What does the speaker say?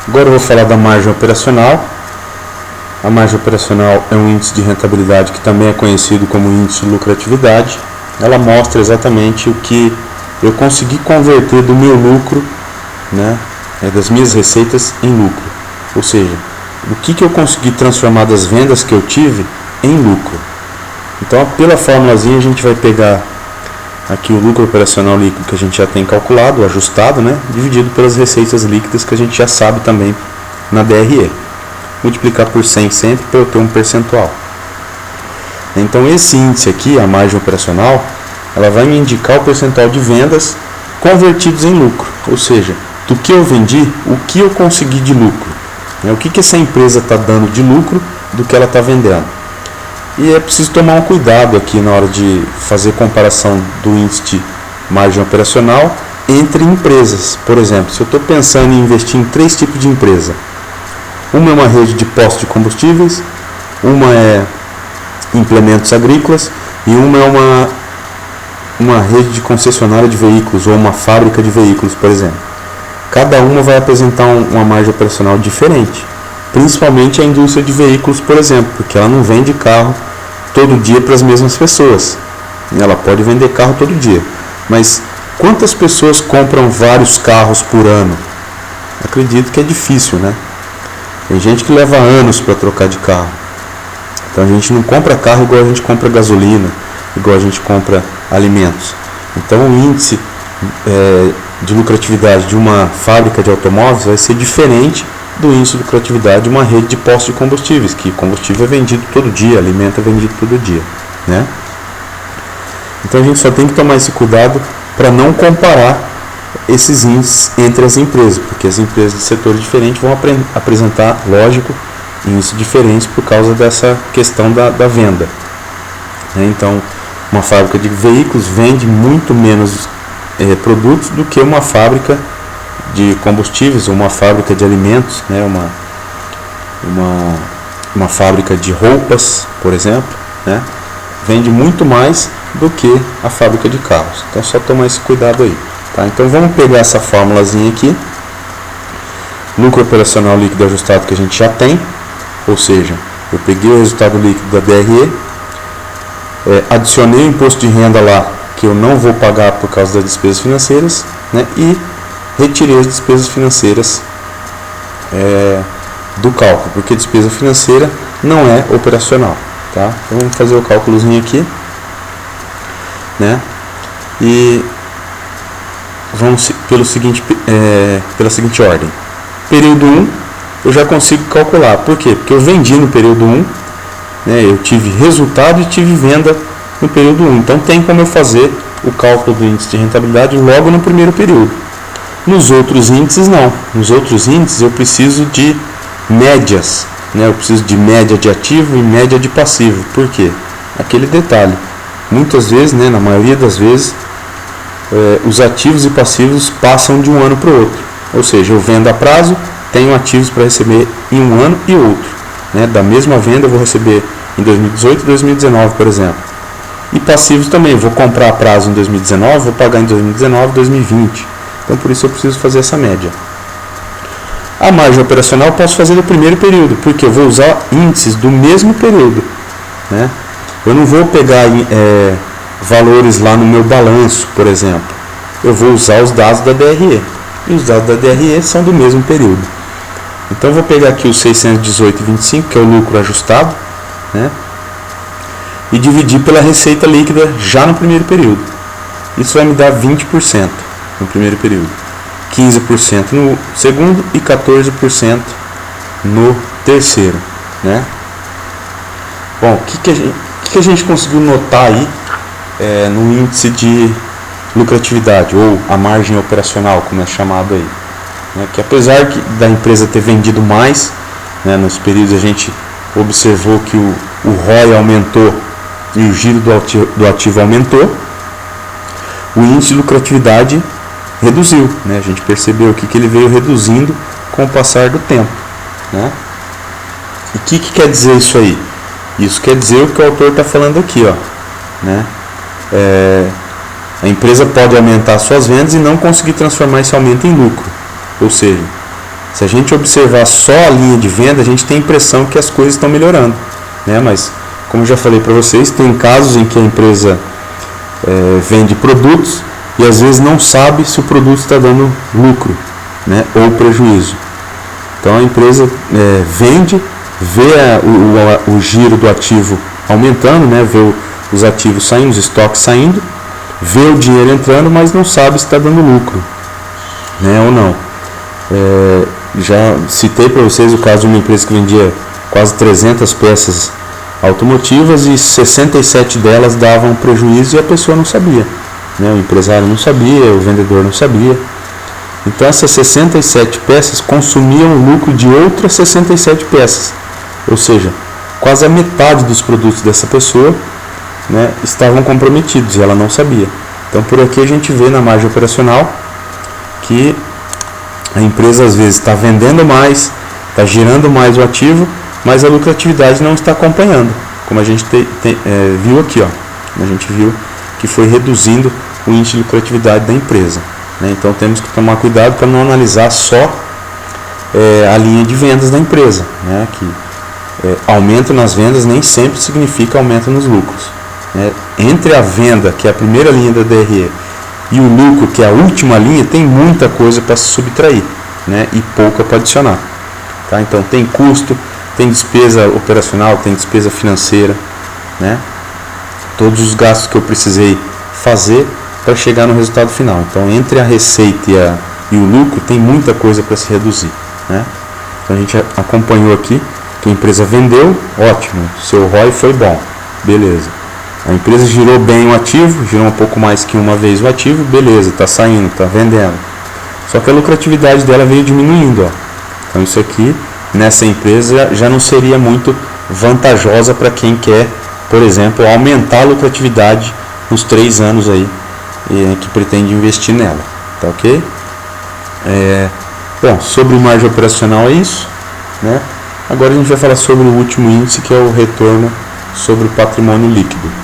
Agora eu vou falar da margem operacional. A margem operacional é um índice de rentabilidade que também é conhecido como índice de lucratividade. Ela mostra exatamente o que eu consegui converter do meu lucro, né, das minhas receitas em lucro. Ou seja, o que eu consegui transformar das vendas que eu tive em lucro. Então, pela formulazinha, a gente vai pegar aqui o lucro operacional líquido que a gente já tem calculado, o ajustado, né, dividido pelas receitas líquidas que a gente já sabe também na DRE. Multiplicar por 100 sempre para eu ter um percentual. Então, esse índice aqui, a margem operacional, ela vai me indicar o percentual de vendas convertidos em lucro. Ou seja, do que eu vendi, o que eu consegui de lucro. O que essa empresa está dando de lucro do que ela está vendendo. E é preciso tomar um cuidado aqui na hora de fazer comparação do índice de margem operacional entre empresas. Por exemplo, se eu estou pensando em investir em 3 tipos de empresa. Uma é uma rede de postos de combustíveis, uma é implementos agrícolas e uma é uma rede de concessionária de veículos ou uma fábrica de veículos, por exemplo. Cada uma vai apresentar uma margem operacional diferente. Principalmente a indústria de veículos, por exemplo, porque ela não vende carro todo dia para as mesmas pessoas. Ela pode vender carro todo dia, mas quantas pessoas compram vários carros por ano? Acredito que é difícil, né? Tem gente que leva anos para trocar de carro. Então a gente não compra carro igual a gente compra gasolina, igual a gente compra alimentos. Então o índice de lucratividade de uma fábrica de automóveis vai ser diferente do índice de lucratividade de uma rede de postos de combustíveis, que combustível é vendido todo dia, alimento é vendido todo dia, né? Então a gente só tem que tomar esse cuidado para não comparar esses índices entre as empresas, porque as empresas de setores diferentes vão apresentar, lógico, índices diferentes por causa dessa questão da venda, né? Então, uma fábrica de veículos vende muito menos produtos do que uma fábrica de combustíveis ou uma fábrica de alimentos, né? uma fábrica de roupas, por exemplo, né? Vende muito mais do que a fábrica de carros. Então, só tomar esse cuidado aí. Tá? Então, vamos pegar essa formulazinha aqui. Lucro operacional líquido ajustado que a gente já tem, ou seja, eu peguei o resultado líquido da DRE, adicionei o imposto de renda lá, que eu não vou pagar por causa das despesas financeiras, né? E retirei as despesas financeiras do cálculo, porque despesa financeira não é operacional. Tá? Então, vamos fazer o cálculozinho aqui, né? E vamos pela seguinte ordem. Período 1 eu já consigo calcular. Por quê? Porque eu vendi no período 1, né? Eu tive resultado e tive venda no período 1. Então tem como eu fazer o cálculo do índice de rentabilidade logo no primeiro período. Nos outros índices não. Nos outros índices eu preciso de médias, né? Eu preciso de média de ativo e média de passivo. Por quê? Aquele detalhe. Muitas vezes, né, na maioria das vezes, os ativos e passivos passam de um ano para o outro. Ou seja, eu vendo a prazo, tenho ativos para receber em um ano e outro, né? Da mesma venda eu vou receber em 2018 e 2019, por exemplo. E passivos também, eu vou comprar a prazo em 2019, vou pagar em 2019 e 2020. Então, por isso eu preciso fazer essa média. A margem operacional eu posso fazer no primeiro período, porque eu vou usar índices do mesmo período, né? Eu não vou pegar valores lá no meu balanço, por exemplo. Eu vou usar os dados da DRE. E os dados da DRE são do mesmo período. Então, eu vou pegar aqui os 618,25, que é o lucro ajustado, né? E dividir pela receita líquida já no primeiro período. Isso vai me dar 20% no primeiro período, 15% no segundo e 14% no terceiro, né? Bom, o que a gente conseguiu notar aí no índice de lucratividade, ou a margem operacional, como é chamado aí, né? Que apesar da empresa ter vendido mais, né, nos períodos a gente observou que o ROI aumentou e o giro do ativo aumentou, o índice de lucratividade reduziu, né? A gente percebeu aqui que ele veio reduzindo com o passar do tempo, né? E o que quer dizer isso aí? Isso quer dizer o que o autor está falando aqui, ó, né? A empresa pode aumentar suas vendas e não conseguir transformar esse aumento em lucro. Ou seja, Se a gente observar só a linha de venda, a gente tem a impressão que as coisas estão melhorando, né? Mas, como eu já falei para vocês, tem casos em que a empresa vende produtos e às vezes não sabe se o produto está dando lucro, né, ou prejuízo. Então a empresa vende, vê o giro do ativo aumentando, né, vê os ativos saindo, os estoques saindo, vê o dinheiro entrando, mas não sabe se está dando lucro, né, ou não. Já citei para vocês o caso de uma empresa que vendia quase 300 peças automotivas e 67 delas davam prejuízo e a pessoa não sabia, né? O empresário não sabia, o vendedor não sabia. Então essas 67 peças consumiam o lucro de outras 67 peças, ou seja, quase a metade dos produtos dessa pessoa, né, estavam comprometidos e ela não sabia. Então por aqui a gente vê na margem operacional que a empresa às vezes está vendendo mais, está girando mais o ativo, mas a lucratividade não está acompanhando, como a gente viu aqui, ó. A gente viu que foi reduzindo o índice de lucratividade da empresa, né? Então temos que tomar cuidado para não analisar só a linha de vendas da empresa, né? Que aumento nas vendas nem sempre significa aumento nos lucros, né? Entre a venda, que é a primeira linha da DRE, e o lucro, que é a última linha, tem muita coisa para se subtrair, né? E pouca para adicionar, tá? Então tem custo, tem despesa operacional, tem despesa financeira, né? Todos os gastos que eu precisei fazer para chegar no resultado final. Então, entre a receita e o lucro, tem muita coisa para se reduzir, né? Então, a gente acompanhou aqui que a empresa vendeu, ótimo, seu ROI foi bom, beleza. A empresa girou bem o ativo, girou um pouco mais que uma vez o ativo, beleza, está saindo, está vendendo. Só que a lucratividade dela veio diminuindo, ó. Então, isso aqui, nessa empresa, já não seria muito vantajosa para quem quer, por exemplo, aumentar a lucratividade nos 3 anos aí que pretende investir nela, tá ok? Bom, sobre margem operacional é isso, né? Agora a gente vai falar sobre o último índice, que é o retorno sobre o patrimônio líquido.